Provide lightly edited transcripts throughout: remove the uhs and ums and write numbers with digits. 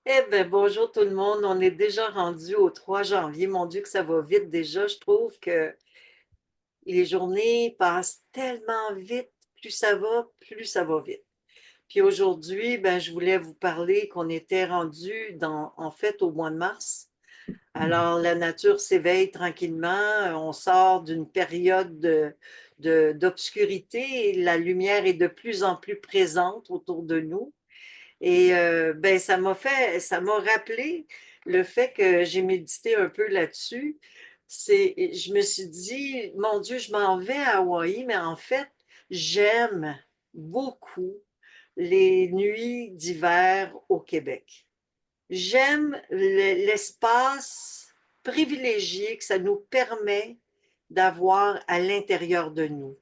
Eh bien, bonjour tout le monde. On est déjà rendu au 3 janvier. Mon Dieu, que ça va vite déjà. Je trouve que les journées passent tellement vite. Plus ça va vite. Puis aujourd'hui, ben, je voulais vous parler qu'on était rendu en fait, au mois de mars. Alors, la nature s'éveille tranquillement. On sort d'une période d'obscurité et la lumière est de plus en plus présente autour de nous. Et ben, ça m'a rappelé le fait que j'ai médité un peu là-dessus. Je me suis dit, mon Dieu, je m'en vais à Hawaï, mais en fait, j'aime beaucoup les nuits d'hiver au Québec. J'aime l'espace privilégié que ça nous permet d'avoir à l'intérieur de nous.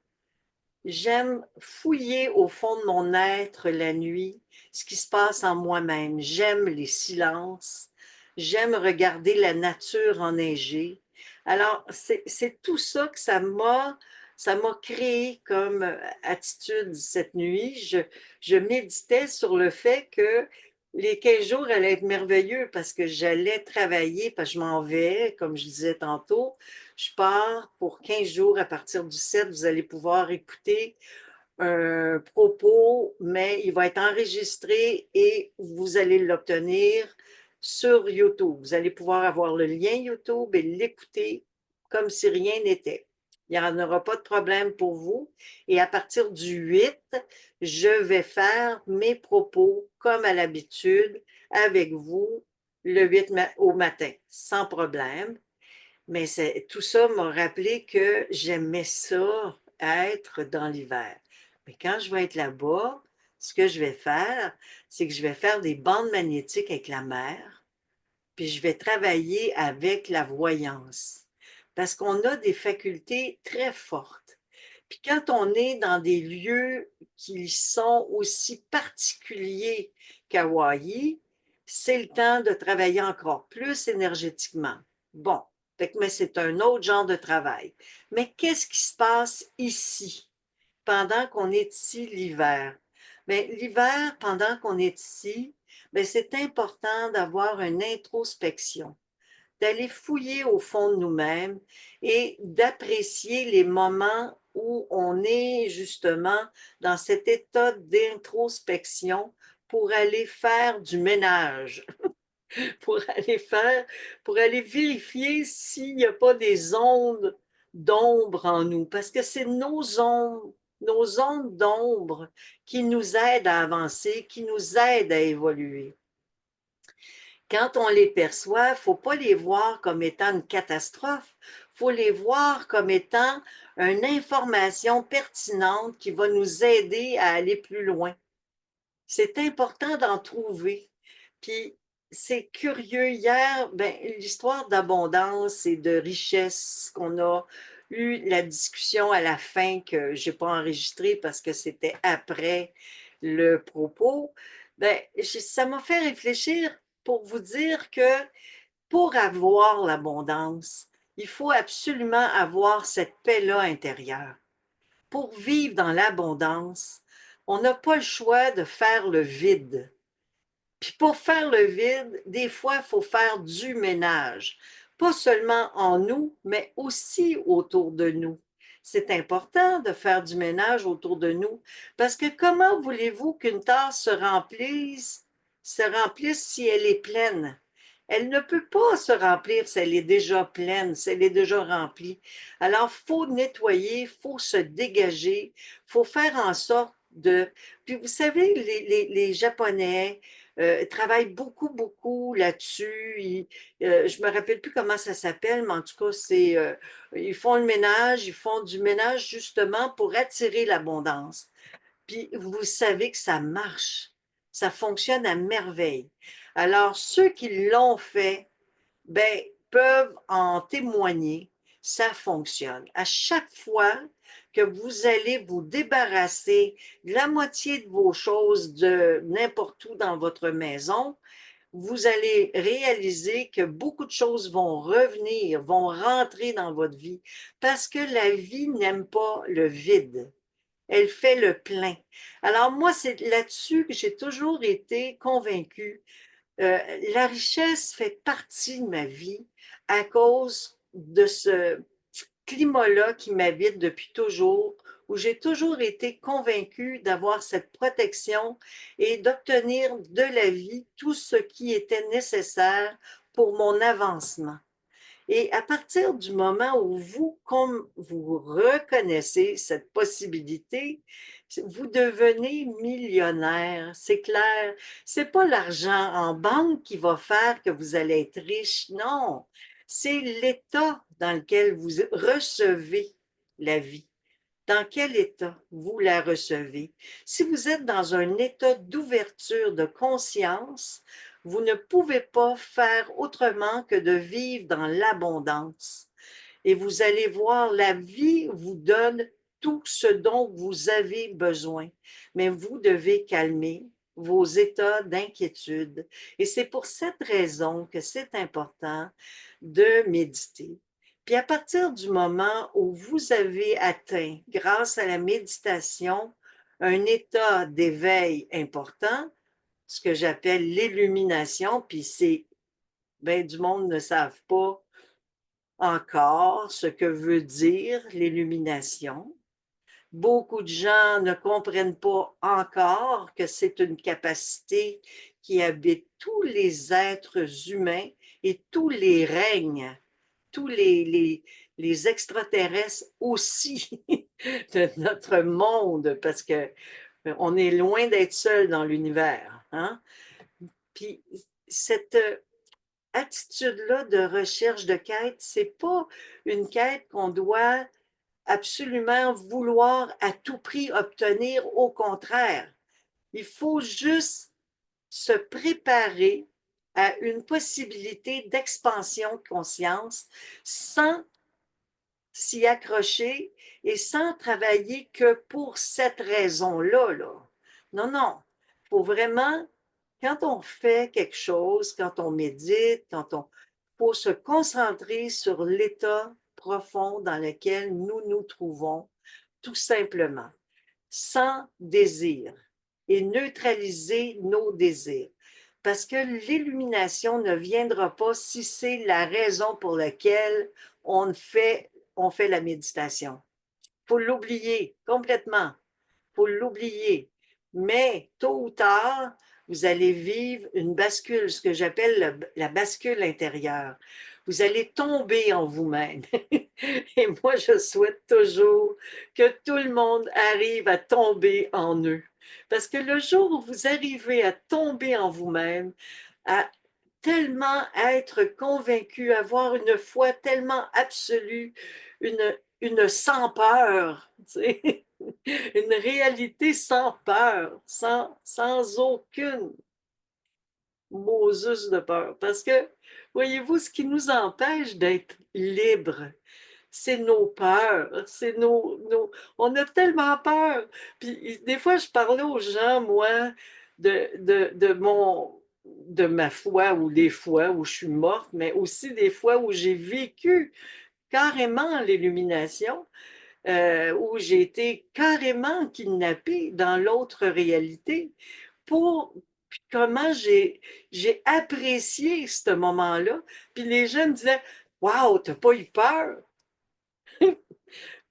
J'aime fouiller au fond de mon être la nuit, ce qui se passe en moi-même. J'aime les silences. J'aime regarder la nature enneigée. Alors, c'est tout ça que ça m'a créé comme attitude cette nuit. Je méditais sur le fait que les 15 jours allaient être merveilleux parce que j'allais travailler, parce que je m'en vais, comme je disais tantôt, je pars pour 15 jours à partir du 7. Vous allez pouvoir écouter un propos, mais il va être enregistré et vous allez l'obtenir sur YouTube. Vous allez pouvoir avoir le lien YouTube et l'écouter comme si rien n'était. Il n'y en aura pas de problème pour vous. Et à partir du 8, je vais faire mes propos comme à l'habitude avec vous le 8 au matin, sans problème. Mais tout ça m'a rappelé que j'aimais ça, être dans l'hiver. Mais quand je vais être là-bas, ce que je vais faire, c'est que je vais faire des bandes magnétiques avec la mer, puis je vais travailler avec la voyance. Parce qu'on a des facultés très fortes. Puis quand on est dans des lieux qui sont aussi particuliers qu'Hawaï, c'est le temps de travailler encore plus énergétiquement. Bon, mais c'est un autre genre de travail. Mais qu'est-ce qui se passe ici pendant qu'on est ici l'hiver? Mais l'hiver, pendant qu'on est ici, mais c'est important d'avoir une introspection, d'aller fouiller au fond de nous-mêmes et d'apprécier les moments où on est justement dans cet état d'introspection pour aller faire du ménage, pour aller faire, pour aller vérifier s'il n'y a pas des ondes d'ombre en nous, parce que c'est nos ondes d'ombre qui nous aident à avancer, qui nous aident à évoluer. Quand on les perçoit, il ne faut pas les voir comme étant une catastrophe, il faut les voir comme étant une information pertinente qui va nous aider à aller plus loin. C'est important d'en trouver. Puis c'est curieux, hier, ben, l'histoire d'abondance et de richesse qu'on a eu la discussion à la fin que je n'ai pas enregistrée parce que c'était après le propos, ben, ça m'a fait réfléchir pour vous dire que pour avoir l'abondance, il faut absolument avoir cette paix-là intérieure. Pour vivre dans l'abondance, on n'a pas le choix de faire le vide. Puis pour faire le vide, des fois, il faut faire du ménage. Pas seulement en nous, mais aussi autour de nous. C'est important de faire du ménage autour de nous parce que comment voulez-vous qu'une tasse se remplisse si elle est pleine? Elle ne peut pas se remplir si elle est déjà pleine, si elle est déjà remplie. Alors, il faut nettoyer, il faut se dégager, il faut faire en sorte de... Puis vous savez, les Japonais, travaillent beaucoup, beaucoup là-dessus. Je ne me rappelle plus comment ça s'appelle, mais en tout cas, ils font le ménage, ils font du ménage justement pour attirer l'abondance. Puis vous savez que ça marche, ça fonctionne à merveille. Alors, ceux qui l'ont fait, ben, peuvent en témoigner, ça fonctionne. À chaque fois que vous allez vous débarrasser de la moitié de vos choses de n'importe où dans votre maison, vous allez réaliser que beaucoup de choses vont revenir, vont rentrer dans votre vie, parce que la vie n'aime pas le vide. Elle fait le plein. Alors moi, c'est là-dessus que j'ai toujours été convaincue. Euh, la richesse fait partie de ma vie à cause de ce climat-là qui m'habite depuis toujours, où j'ai toujours été convaincue d'avoir cette protection et d'obtenir de la vie tout ce qui était nécessaire pour mon avancement. Et à partir du moment où vous, comme vous reconnaissez cette possibilité, vous devenez millionnaire, c'est clair. C'est pas l'argent en banque qui va faire que vous allez être riche, non. C'est l'état dans lequel vous recevez la vie. Dans quel état vous la recevez? Si vous êtes dans un état d'ouverture de conscience, vous ne pouvez pas faire autrement que de vivre dans l'abondance. Et vous allez voir, la vie vous donne tout ce dont vous avez besoin. Mais vous devez calmer vos états d'inquiétude. Et c'est pour cette raison que c'est important de méditer. Puis à partir du moment où vous avez atteint, grâce à la méditation, un état d'éveil important, ce que j'appelle l'illumination, puis c'est, ben, du monde ne savent pas encore ce que veut dire l'illumination. Beaucoup de gens ne comprennent pas encore que c'est une capacité qui habite tous les êtres humains et tous les règnes, tous les extraterrestres aussi de notre monde, parce que on est loin d'être seul dans l'univers. Hein? Puis cette attitude-là de recherche de quête, c'est pas une quête qu'on doit absolument vouloir à tout prix obtenir. Au contraire, il faut juste se préparer à une possibilité d'expansion de conscience sans s'y accrocher et sans travailler que pour cette raison-là. Là. Non, non. Il faut vraiment, quand on fait quelque chose, quand on médite, faut se concentrer sur l'état profond dans lequel nous nous trouvons, tout simplement, sans désir et neutraliser nos désirs. Parce que l'illumination ne viendra pas si c'est la raison pour laquelle on fait la méditation. Il faut l'oublier complètement. Il faut l'oublier. Mais tôt ou tard, vous allez vivre une bascule, ce que j'appelle la bascule intérieure. Vous allez tomber en vous-même. Et moi, je souhaite toujours que tout le monde arrive à tomber en eux. Parce que le jour où vous arrivez à tomber en vous-même, à tellement être convaincu, avoir une foi tellement absolue, une sans peur, tu sais, une réalité sans peur, sans aucune Moses de peur. Parce que, voyez-vous, ce qui nous empêche d'être libres, c'est nos peurs, c'est On a tellement peur. Puis des fois, je parlais aux gens, moi, de ma foi ou des fois où je suis morte, mais aussi des fois où j'ai vécu carrément l'illumination, où j'ai été carrément kidnappée dans l'autre réalité pour comment j'ai apprécié ce moment-là. Puis les gens me disaient, waouh, t'as pas eu peur?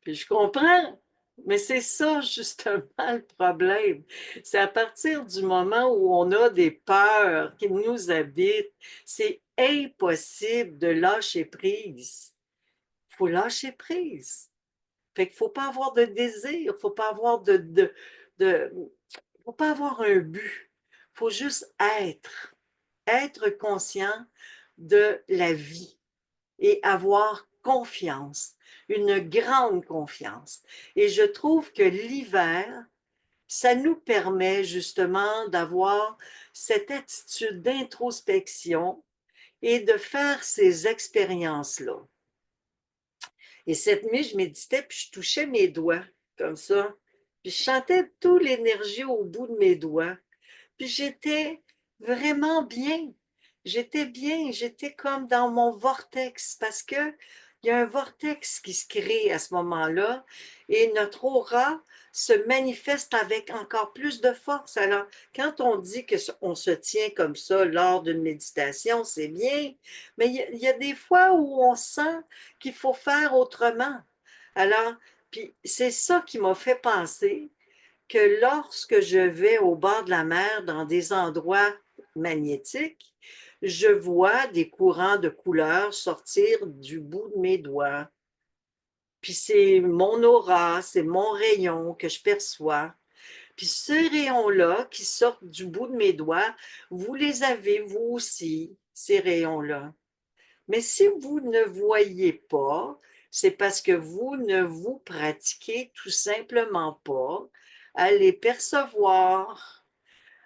Puis je comprends, mais c'est ça justement le problème. C'est à partir du moment où on a des peurs qui nous habitent, c'est impossible de lâcher prise. Il faut lâcher prise. Fait qu'il ne faut pas avoir de désir, il ne faut pas avoir de faut pas avoir un but. Il faut juste être conscient de la vie et avoir confiance, une grande confiance. Et je trouve que l'hiver, ça nous permet justement d'avoir cette attitude d'introspection et de faire ces expériences-là. Et cette nuit, je méditais, puis je touchais mes doigts, comme ça. Puis je sentais toute l'énergie au bout de mes doigts. Puis j'étais vraiment bien. J'étais bien, j'étais comme dans mon vortex parce que il y a un vortex qui se crée à ce moment-là et notre aura se manifeste avec encore plus de force. Alors, quand on dit qu'on se tient comme ça lors d'une méditation, c'est bien, mais il y a des fois où on sent qu'il faut faire autrement. Alors, puis c'est ça qui m'a fait penser que lorsque je vais au bord de la mer dans des endroits magnétiques, je vois des courants de couleurs sortir du bout de mes doigts. Puis c'est mon aura, c'est mon rayon que je perçois. Puis ces rayons-là qui sortent du bout de mes doigts, vous les avez vous aussi, ces rayons-là. Mais si vous ne voyez pas, c'est parce que vous ne vous pratiquez tout simplement pas à les percevoir.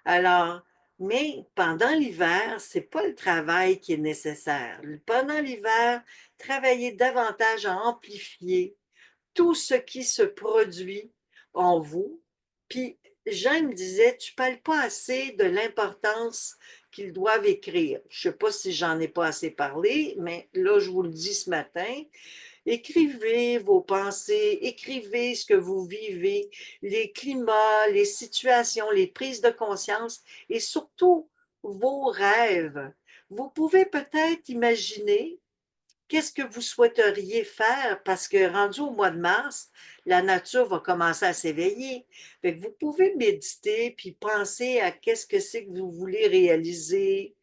Alors, mais pendant l'hiver, c'est pas le travail qui est nécessaire. Pendant l'hiver, travaillez davantage à amplifier tout ce qui se produit en vous. Puis Jean me disait, tu parles pas assez de l'importance qu'ils doivent écrire. Je sais pas si j'en ai pas assez parlé, mais là, je vous le dis ce matin. Écrivez vos pensées, écrivez ce que vous vivez, les climats, les situations, les prises de conscience et surtout vos rêves. Vous pouvez peut-être imaginer qu'est-ce que vous souhaiteriez faire parce que rendu au mois de mars, la nature va commencer à s'éveiller. Fait que vous pouvez méditer puis penser à qu'est-ce que c'est que vous voulez réaliser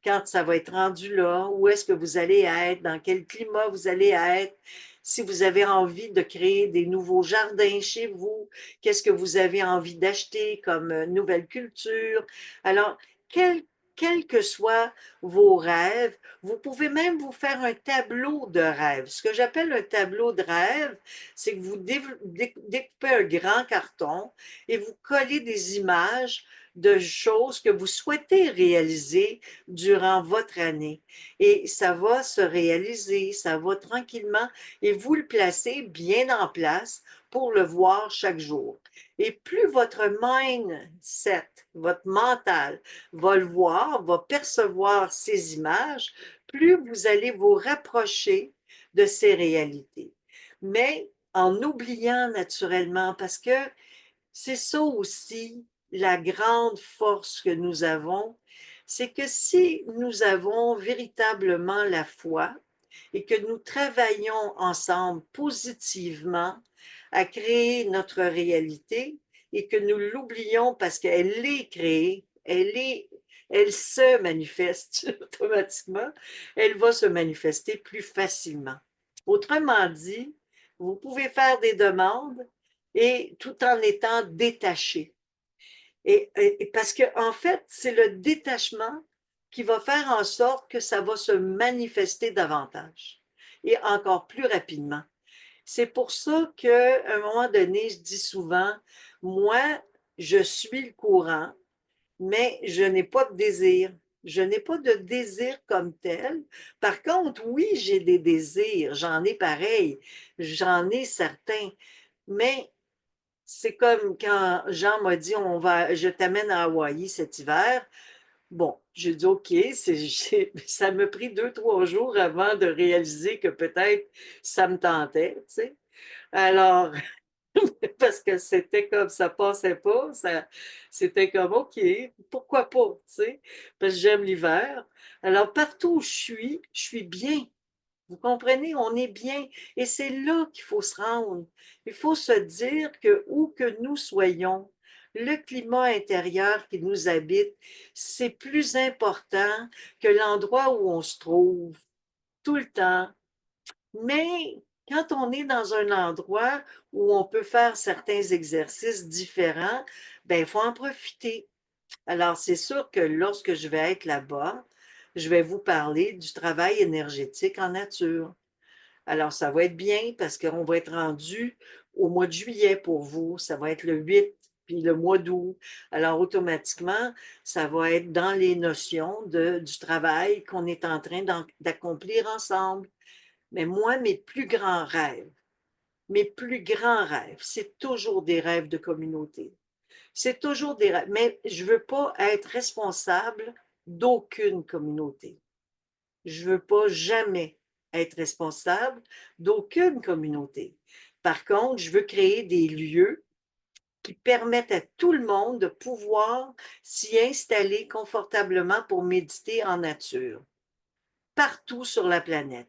quand ça va être rendu là, où est-ce que vous allez être, dans quel climat vous allez être, si vous avez envie de créer des nouveaux jardins chez vous, qu'est-ce que vous avez envie d'acheter comme nouvelle culture. Alors, quel, quels que soient vos rêves, vous pouvez même vous faire un tableau de rêve. Ce que j'appelle un tableau de rêve, c'est que vous découpez un grand carton et vous collez des images de choses que vous souhaitez réaliser durant votre année. Et ça va se réaliser, ça va tranquillement, et vous le placez bien en place pour le voir chaque jour. Et plus votre mindset, votre mental va le voir, va percevoir ces images, plus vous allez vous rapprocher de ces réalités. Mais en oubliant naturellement, parce que c'est ça aussi la grande force que nous avons, c'est que si nous avons véritablement la foi et que nous travaillons ensemble positivement à créer notre réalité et que nous l'oublions parce qu'elle est créée, elle se manifeste automatiquement, elle va se manifester plus facilement. Autrement dit, vous pouvez faire des demandes et tout en étant détaché. Et parce que, en fait, c'est le détachement qui va faire en sorte que ça va se manifester davantage et encore plus rapidement. C'est pour ça qu'à un moment donné, je dis souvent, moi, je suis le courant, mais je n'ai pas de désir. Je n'ai pas de désir comme tel. Par contre, oui, j'ai des désirs, j'en ai pareil, j'en ai certains, mais c'est comme quand Jean m'a dit, je t'amène à Hawaï cet hiver. Bon, j'ai dit OK, ça m'a pris 2, 3 jours avant de réaliser que peut-être ça me tentait, tu sais. Alors, parce que c'était comme ça passait pas, c'était comme OK, pourquoi pas, tu sais, parce que j'aime l'hiver. Alors, partout où je suis bien. Vous comprenez, on est bien. Et c'est là qu'il faut se rendre. Il faut se dire que où que nous soyons, le climat intérieur qui nous habite, c'est plus important que l'endroit où on se trouve tout le temps. Mais quand on est dans un endroit où on peut faire certains exercices différents, ben, il faut en profiter. Alors, c'est sûr que lorsque je vais être là-bas, je vais vous parler du travail énergétique en nature. Alors, ça va être bien parce qu'on va être rendu au mois de juillet pour vous. Ça va être le 8, puis le mois d'août. Alors, automatiquement, ça va être dans les notions du travail qu'on est en train d'accomplir ensemble. Mais moi, mes plus grands rêves, c'est toujours des rêves de communauté. C'est toujours des rêves. Mais je ne veux pas être responsable d'aucune communauté. Je ne veux pas jamais. être responsable d'aucune communauté. Par contre, je veux créer des lieux qui permettent à tout le monde de pouvoir s'y installer confortablement pour méditer en nature, partout sur la planète.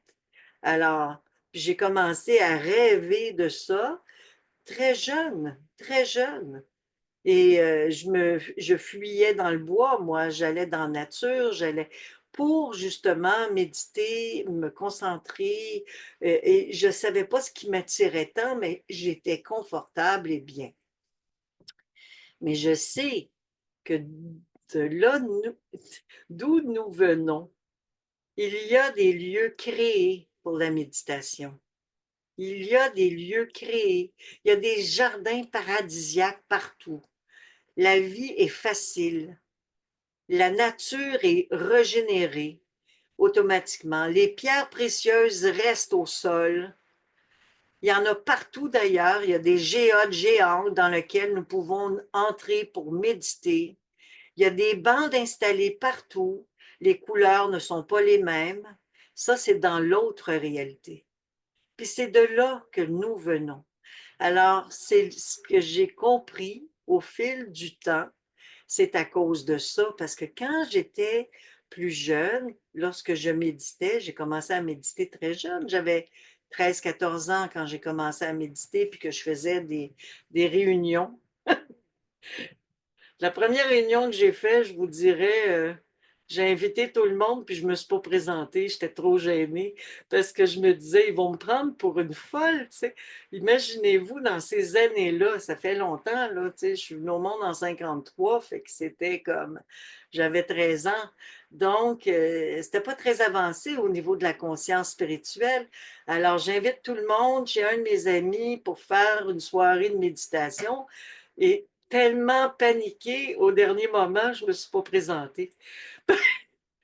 Alors, j'ai commencé à rêver de ça très jeune, très jeune. Et je fuyais dans le bois, moi, j'allais dans la nature, j'allais pour justement méditer, me concentrer, et je ne savais pas ce qui m'attirait tant, mais j'étais confortable et bien. Mais je sais que de là, d'où nous venons, il y a des lieux créés pour la méditation. Il y a des lieux créés. Il y a des jardins paradisiaques partout. La vie est facile. La nature est régénérée automatiquement. Les pierres précieuses restent au sol. Il y en a partout d'ailleurs. Il y a des géodes géantes dans lesquelles nous pouvons entrer pour méditer. Il y a des bandes installées partout. Les couleurs ne sont pas les mêmes. Ça, c'est dans l'autre réalité. Puis c'est de là que nous venons. Alors, c'est ce que j'ai compris au fil du temps. C'est à cause de ça, parce que quand j'étais plus jeune, lorsque je méditais, j'ai commencé à méditer très jeune. J'avais 13, 14 ans quand j'ai commencé à méditer, puis que je faisais des réunions. La première réunion que j'ai faite, je vous dirais, j'ai invité tout le monde, puis je ne me suis pas présentée, j'étais trop gênée, parce que je me disais, ils vont me prendre pour une folle, tu sais. Imaginez-vous, dans ces années-là, ça fait longtemps, là, tu sais, je suis venue au monde en 53, fait que c'était comme, j'avais 13 ans. Donc, c'était pas très avancé au niveau de la conscience spirituelle. Alors, j'invite tout le monde chez un de mes amis pour faire une soirée de méditation. Et tellement paniquée, au dernier moment, je ne me suis pas présentée.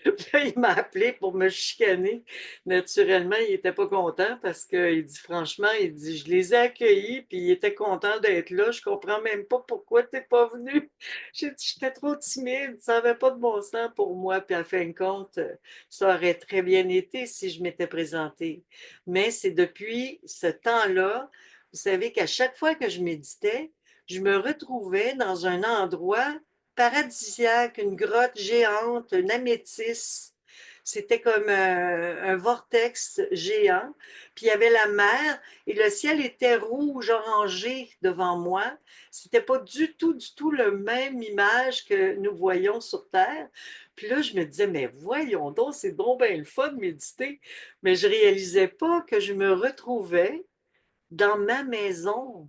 Là, il m'a appelé pour me chicaner. Naturellement, il n'était pas content parce qu'il dit, franchement, il dit, je les ai accueillis, puis il était content d'être là. Je comprends même pas pourquoi tu n'es pas venu. J'ai dit, j'étais trop timide, ça n'avait pas de bon sens pour moi. Puis à fin de compte, ça aurait très bien été si je m'étais présentée. Mais c'est depuis ce temps-là, vous savez qu'à chaque fois que je méditais, je me retrouvais dans un endroit paradisiaque, une grotte géante, une améthyste. C'était comme un vortex géant. Puis il y avait la mer et le ciel était rouge, orangé devant moi. C'était pas du tout le même image que nous voyons sur Terre. Puis là, je me disais, mais voyons donc, c'est donc bien le fun de méditer. Mais je réalisais pas que je me retrouvais dans ma maison,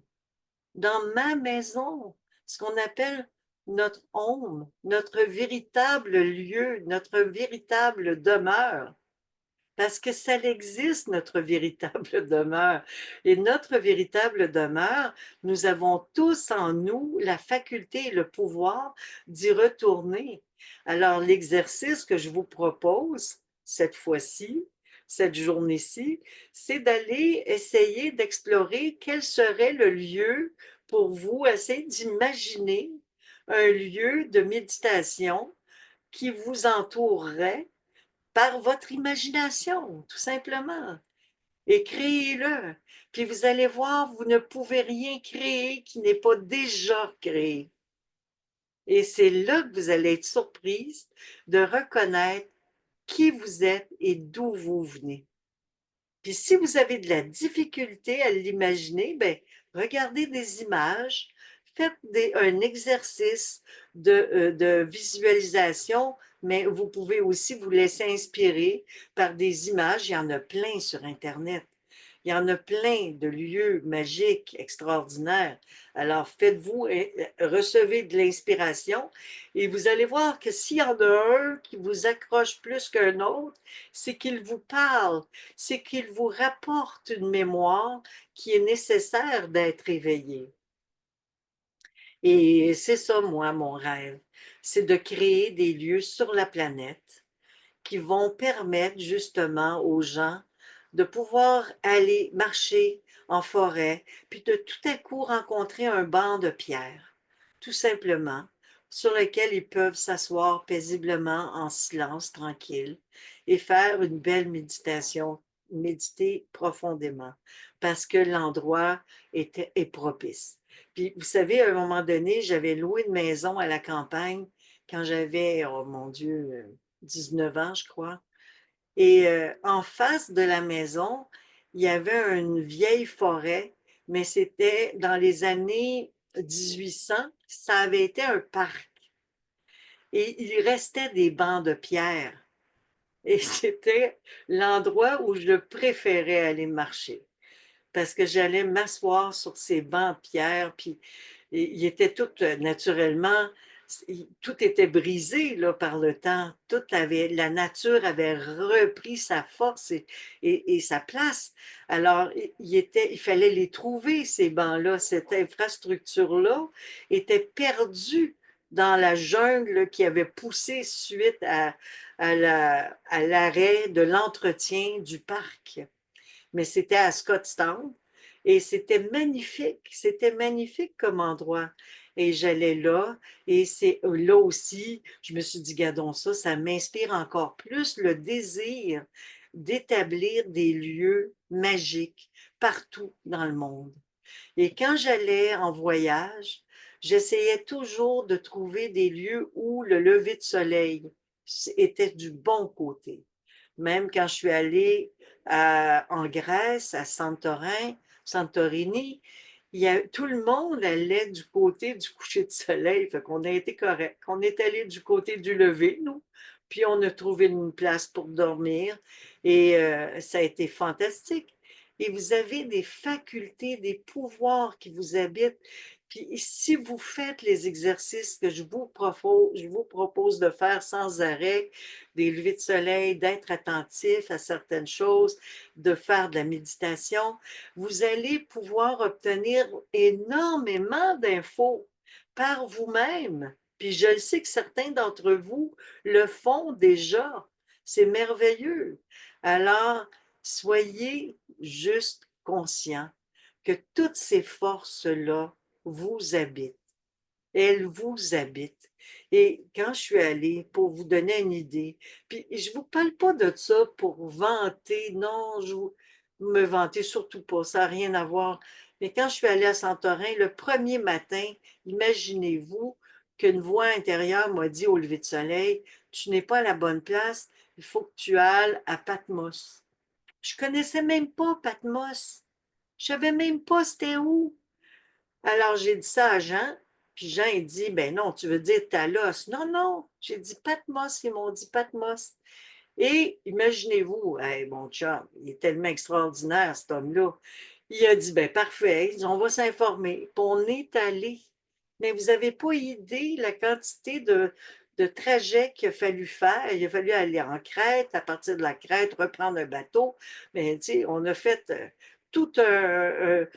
ce qu'on appelle notre home, notre véritable lieu, notre véritable demeure. Parce que ça existe, notre véritable demeure. Et notre véritable demeure, nous avons tous en nous la faculté et le pouvoir d'y retourner. Alors, l'exercice que je vous propose cette fois-ci, cette journée-ci, c'est d'aller essayer d'explorer quel serait le lieu pour vous, essayer d'imaginer un lieu de méditation qui vous entourerait par votre imagination, tout simplement. Et créez-le. Puis vous allez voir, vous ne pouvez rien créer qui n'est pas déjà créé. Et c'est là que vous allez être surprise de reconnaître qui vous êtes et d'où vous venez. Puis si vous avez de la difficulté à l'imaginer, ben, regardez des images, faites un exercice de visualisation, mais vous pouvez aussi vous laisser inspirer par des images. Il y en a plein sur Internet. Il y en a plein de lieux magiques, extraordinaires. Alors, faites-vous, recevez de l'inspiration et vous allez voir que s'il y en a un qui vous accroche plus qu'un autre, c'est qu'il vous parle, c'est qu'il vous rapporte une mémoire qui est nécessaire d'être éveillée. Et c'est ça, moi, mon rêve, c'est de créer des lieux sur la planète qui vont permettre justement aux gens de pouvoir aller marcher en forêt, puis de tout à coup rencontrer un banc de pierres, tout simplement, sur lequel ils peuvent s'asseoir paisiblement en silence, tranquille, et faire une belle méditation méditer profondément parce que l'endroit est propice. Puis, vous savez, à un moment donné, j'avais loué une maison à la campagne quand j'avais, oh mon Dieu, 19 ans, je crois. Et en face de la maison, il y avait une vieille forêt, mais c'était dans les années 1800, ça avait été un parc. Et il restait des bancs de pierre. Et c'était l'endroit où je préférais aller marcher parce que j'allais m'asseoir sur ces bancs de pierre, puis il était tout naturellement, tout était brisé là, par le temps. La nature avait repris sa force et sa place. Alors, il fallait les trouver, ces bancs-là. Cette infrastructure-là était perdue dans la jungle qui avait poussé suite à l'arrêt de l'entretien du parc, mais c'était à Scottsdale et c'était magnifique comme endroit. Et j'allais là et c'est là aussi, je me suis dit, gardons ça, ça m'inspire encore plus le désir d'établir des lieux magiques partout dans le monde. Et quand j'allais en voyage, j'essayais toujours de trouver des lieux où le lever de soleil était du bon côté. Même quand je suis allée en Grèce, à Santorini, tout le monde allait du côté du coucher de soleil, fait qu'on a été correct. On est allé du côté du lever, nous, puis on a trouvé une place pour dormir et ça a été fantastique. Et vous avez des facultés, des pouvoirs qui vous habitent. Puis si vous faites les exercices que je vous propose de faire sans arrêt, des levées de soleil, d'être attentif à certaines choses, de faire de la méditation, vous allez pouvoir obtenir énormément d'infos par vous-même. Puis je le sais que certains d'entre vous le font déjà. C'est merveilleux. Alors, soyez juste conscients que toutes ces forces-là vous habitent. Elle vous habite. Et quand je suis allée, pour vous donner une idée, puis je ne vous parle pas de ça pour vanter, non, me vanter surtout pas, ça n'a rien à voir. Mais quand je suis allée à Santorin, le premier matin, imaginez-vous qu'une voix intérieure m'a dit au lever de soleil, tu n'es pas à la bonne place, il faut que tu ailles à Patmos. Je connaissais même pas Patmos. Je savais même pas c'était où. Alors, j'ai dit ça à Jean, puis Jean, il dit, ben non, tu veux dire Talos. Non, non, j'ai dit Patmos, ils m'ont dit Patmos. Et imaginez-vous, hey, mon chum, il est tellement extraordinaire, cet homme-là. Il a dit, ben parfait, on va s'informer. Puis on est allé. Mais vous n'avez pas idée la quantité de trajets qu'il a fallu faire. Il a fallu aller en Crète, à partir de la Crète, reprendre un bateau. Mais tu sais, on a fait tout un,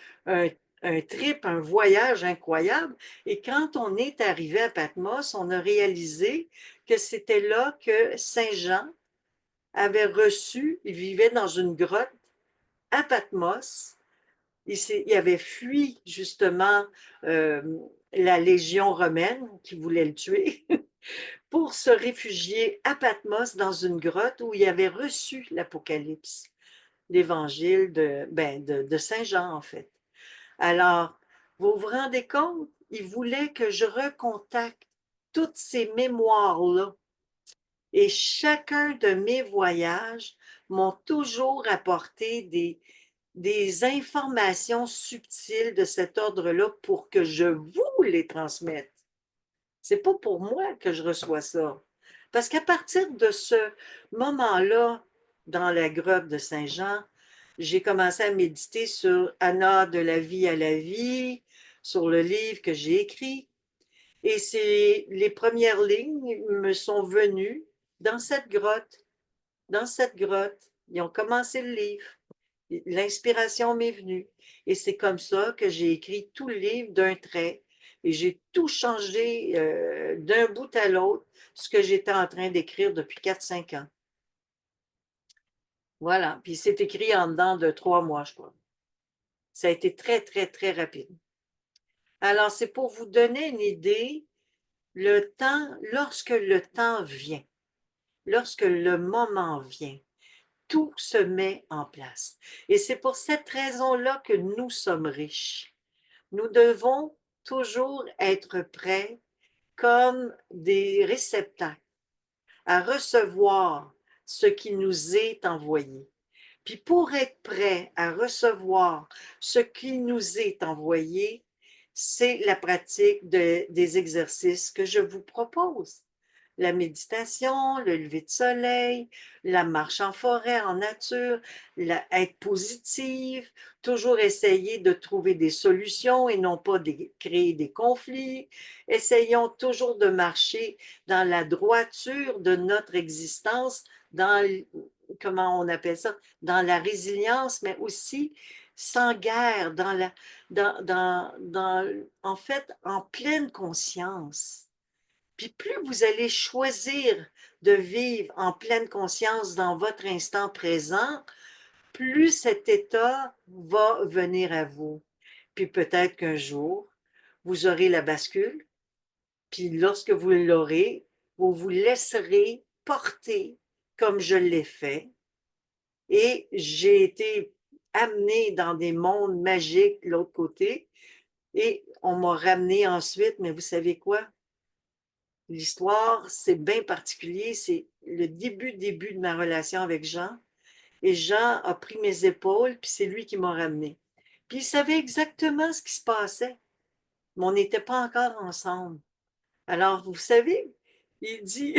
un trip, un voyage incroyable. Et quand on est arrivé à Patmos, on a réalisé que c'était là que Saint Jean avait reçu, il vivait dans une grotte à Patmos. Il avait fui justement euh, la légion romaine qui voulait le tuer pour se réfugier à Patmos dans une grotte où il avait reçu l'Apocalypse, l'évangile de Saint Jean en fait. Alors, vous vous rendez compte, il voulait que je recontacte toutes ces mémoires-là. Et chacun de mes voyages m'ont toujours apporté des informations subtiles de cet ordre-là pour que je vous les transmette. C'est pas pour moi que je reçois ça. Parce qu'à partir de ce moment-là, dans la grotte de Saint-Jean, j'ai commencé à méditer sur Anna de la vie à la vie, sur le livre que j'ai écrit. Et les premières lignes me sont venues dans cette grotte, dans cette grotte. Ils ont commencé le livre. L'inspiration m'est venue. Et c'est comme ça que j'ai écrit tout le livre d'un trait. Et j'ai tout changé d'un bout à l'autre, ce que j'étais en train d'écrire depuis 4 5 ans. Voilà. Puis c'est écrit en dedans de 3 mois, je crois. Ça a été très, très, très rapide. Alors, c'est pour vous donner une idée, lorsque le temps vient, lorsque le moment vient, tout se met en place. Et c'est pour cette raison-là que nous sommes riches. Nous devons toujours être prêts comme des réceptacles à recevoir ce qui nous est envoyé. Puis pour être prêt à recevoir ce qui nous est envoyé, c'est la pratique des exercices que je vous propose. La méditation, le lever de soleil, la marche en forêt, en nature, être positive, toujours essayer de trouver des solutions et non pas créer des conflits. Essayons toujours de marcher dans la droiture de notre existence, dans, comment on appelle ça, dans la résilience, mais aussi sans guerre, en fait, en pleine conscience. Puis plus vous allez choisir de vivre en pleine conscience dans votre instant présent, plus cet état va venir à vous. Puis peut-être qu'un jour, vous aurez la bascule, puis lorsque vous l'aurez, vous vous laisserez porter comme je l'ai fait. Et j'ai été amenée dans des mondes magiques de l'autre côté, et on m'a ramené ensuite, mais vous savez quoi? L'histoire, c'est bien particulier. C'est le début de ma relation avec Jean. Et Jean a pris mes épaules, puis c'est lui qui m'a ramené. Puis il savait exactement ce qui se passait, mais on n'était pas encore ensemble. Alors, vous savez, il dit,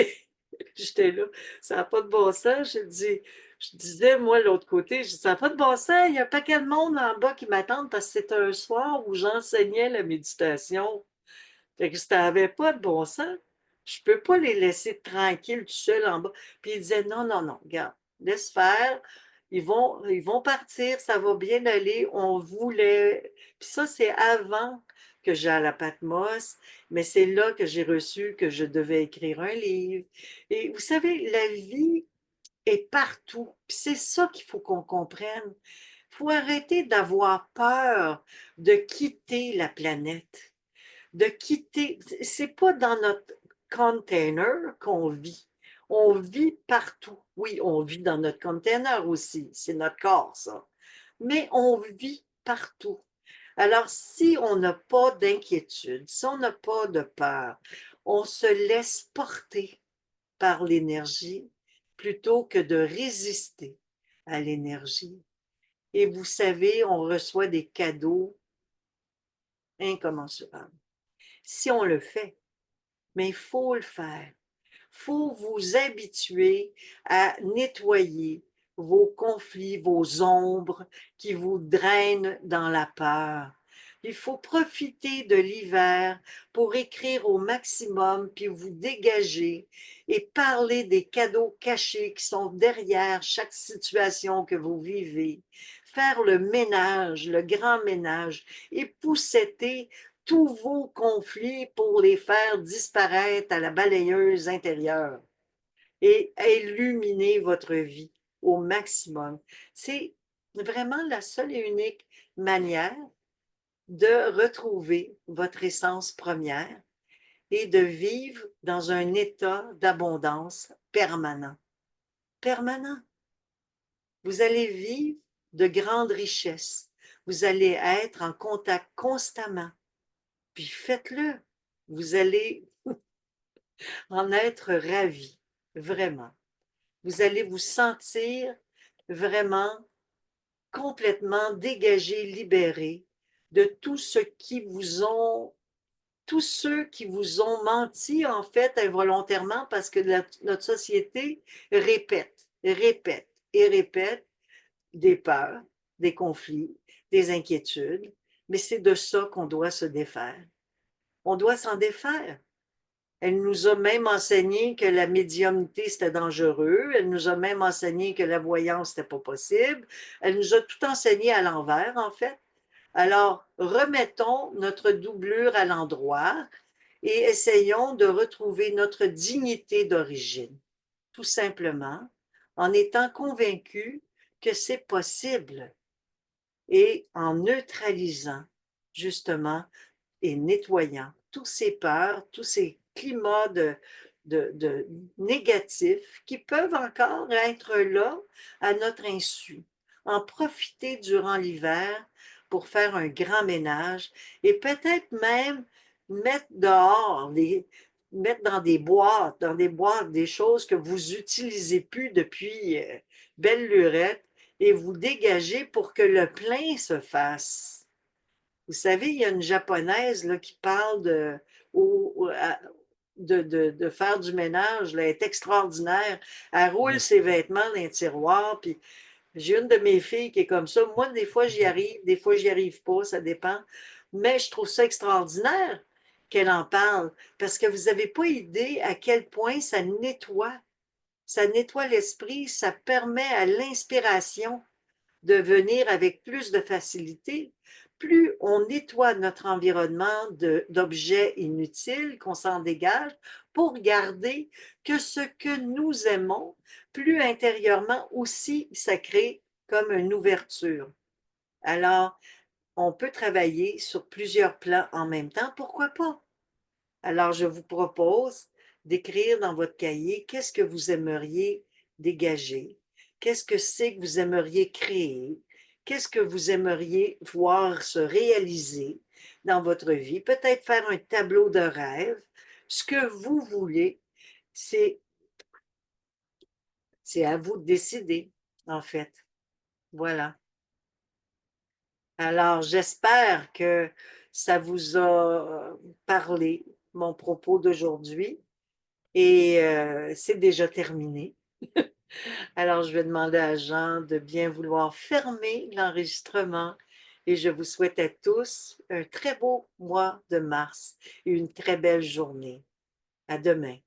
j'étais là, ça n'a pas de bon sens. Je disais, moi, l'autre côté, je dis, ça n'a pas de bon sens, il y a un paquet de monde en bas qui m'attendent parce que c'est un soir où j'enseignais la méditation. Fait que ça n'avait pas de bon sens. Je ne peux pas les laisser tranquilles tout seuls en bas. Puis il disait, non, non, non, regarde, laisse faire. Ils vont partir, ça va bien aller. On voulait. Puis ça, c'est avant que j'aille à la Patmos, mais c'est là que j'ai reçu que je devais écrire un livre. Et vous savez, la vie est partout. Puis c'est ça qu'il faut qu'on comprenne. Il faut arrêter d'avoir peur de quitter la planète, de quitter. C'est pas dans notre container qu'on vit. On vit partout. Oui, on vit dans notre container aussi. C'est notre corps, ça. Mais on vit partout. Alors, si on n'a pas d'inquiétude, si on n'a pas de peur, on se laisse porter par l'énergie plutôt que de résister à l'énergie. Et vous savez, on reçoit des cadeaux incommensurables. Si on le fait, mais il faut le faire. Il faut vous habituer à nettoyer vos conflits, vos ombres qui vous drainent dans la peur. Il faut profiter de l'hiver pour écrire au maximum, puis vous dégager et parler des cadeaux cachés qui sont derrière chaque situation que vous vivez. Faire le ménage, le grand ménage, épousseter tous vos conflits pour les faire disparaître à la balayeuse intérieure et illuminer votre vie au maximum. C'est vraiment la seule et unique manière de retrouver votre essence première et de vivre dans un état d'abondance permanent. Permanent. Vous allez vivre de grandes richesses. Vous allez être en contact constamment. Puis faites-le. Vous allez en être ravi, vraiment. Vous allez vous sentir vraiment complètement dégagé, libéré de tout ce qui vous ont, tous ceux qui vous ont menti en fait involontairement parce que notre société répète, répète et répète des peurs, des conflits, des inquiétudes, mais c'est de ça qu'on doit se défaire. On doit s'en défaire. Elle nous a même enseigné que la médiumnité, c'était dangereux. Elle nous a même enseigné que la voyance, c'était pas possible. Elle nous a tout enseigné à l'envers, en fait. Alors, remettons notre doublure à l'endroit et essayons de retrouver notre dignité d'origine, tout simplement, en étant convaincus que c'est possible et en neutralisant, justement, et nettoyant tous ces peurs, tous ces climats de négatifs qui peuvent encore être là à notre insu. En profiter durant l'hiver pour faire un grand ménage et peut-être même mettre dehors, mettre dans des boîtes, des choses que vous n'utilisez plus depuis belle lurette et vous dégager pour que le plein se fasse. Vous savez, il y a une japonaise là, qui parle de faire du ménage. Là, elle est extraordinaire. Elle roule ses vêtements dans un tiroir. Puis j'ai une de mes filles qui est comme ça. Moi, des fois, j'y arrive, des fois, j'y arrive pas, ça dépend. Mais je trouve ça extraordinaire qu'elle en parle parce que vous n'avez pas idée à quel point ça nettoie. Ça nettoie l'esprit, ça permet à l'inspiration de venir avec plus de facilité. Plus on nettoie notre environnement d'objets inutiles, qu'on s'en dégage, pour garder que ce que nous aimons, plus intérieurement aussi, ça crée comme une ouverture. Alors, on peut travailler sur plusieurs plans en même temps, pourquoi pas? Alors, je vous propose d'écrire dans votre cahier qu'est-ce que vous aimeriez dégager, qu'est-ce que c'est que vous aimeriez créer, qu'est-ce que vous aimeriez voir se réaliser dans votre vie, peut-être faire un tableau de rêve, ce que vous voulez, c'est à vous de décider, en fait. Voilà. Alors, j'espère que ça vous a parlé, mon propos d'aujourd'hui. Et c'est déjà terminé. Alors, je vais demander à Jean de bien vouloir fermer l'enregistrement et je vous souhaite à tous un très beau mois de mars et une très belle journée. À demain.